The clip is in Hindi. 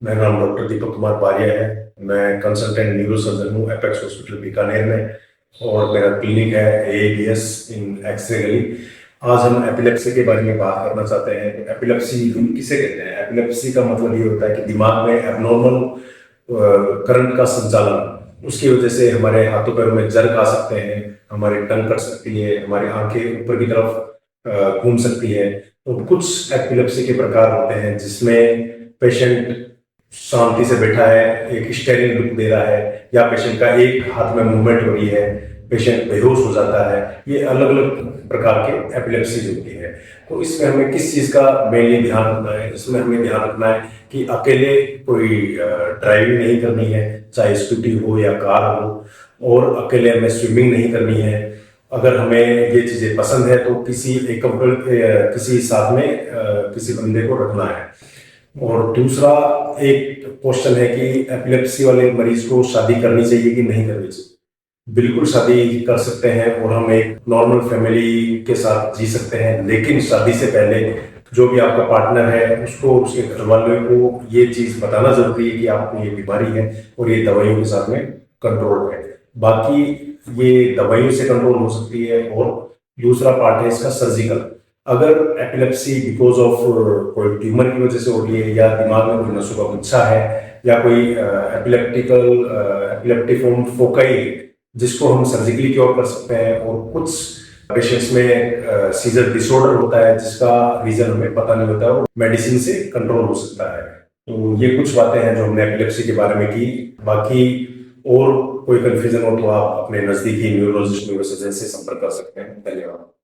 मेरा नाम डॉक्टर दीपक कुमार बारिया है। मैं कंसल्टेंट न्यूरोसर्जन हूँ एपेक्स हॉस्पिटल बीकानेर में और मेरा क्लिनिक है AABS इन एक्सरे गली। आज हम एपिलेप्सी के बारे में बात करना चाहते हैं। तो एपिलेप्सी किसे कहते हैं? एपिलेप्सी का मतलब ये होता है कि दिमाग में एबनॉर्मल करंट का संचालन, उसकी वजह से हमारे हाथों पैरों में जर्क आ सकते हैं, हमारी टंग कट सकती है, हमारी आंखें ऊपर की तरफ घूम सकती है। तो कुछ एपिलेप्सी के प्रकार होते हैं जिसमें पेशेंट शांति से बैठा है, एक स्टेरिंग लुक दे रहा है, या पेशेंट का एक हाथ में मूवमेंट हो रही है, पेशेंट बेहोश हो जाता है। ये अलग अलग प्रकार के एपिलेप्सी होती है। तो इसमें हमें किस चीज़ का मेनली ध्यान रखना है? इसमें हमें ध्यान रखना है कि अकेले कोई ड्राइविंग नहीं करनी है, चाहे स्कूटी हो या कार हो, और अकेले हमें स्विमिंग नहीं करनी है। अगर हमें ये चीज़ें पसंद है तो किसी साथ में किसी बंदे को रखना है। और दूसरा एक क्वेश्चन है कि एपिलेप्सी वाले मरीज को शादी करनी चाहिए कि नहीं करनी चाहिए? बिल्कुल शादी कर सकते हैं और हम एक नॉर्मल फैमिली के साथ जी सकते हैं, लेकिन शादी से पहले जो भी आपका पार्टनर है उसको, उसके घर वालों को ये चीज़ बताना जरूरी है कि आपको ये बीमारी है और ये दवाइयों के साथ में कंट्रोल है। बाकी ये दवाइयों से कंट्रोल हो सकती है। और दूसरा पार्ट है इसका सर्जिकल। अगर एपिलेप्सी बिकॉज ऑफ कोई ट्यूमर की वजह से हो रही है, या दिमाग में कोई नसों का गुच्छा है, या कोई एपिलेप्टिफॉर्म फोकाई जिसको हम सर्जिकली क्योर कर सकते हैं, और कुछ पेशेंट्स में सीजर डिसऑर्डर होता है जिसका रीजन हमें पता नहीं होता और मेडिसिन से कंट्रोल हो सकता है। तो ये कुछ बातें हैं जो हमने एपिलेप्सी के बारे में की। बाकी और कोई कंफ्यूजन हो तो आप अपने नजदीकी न्यूरोलॉजिस्ट न्यूरोसर्जन से संपर्क कर सकते हैं। धन्यवाद।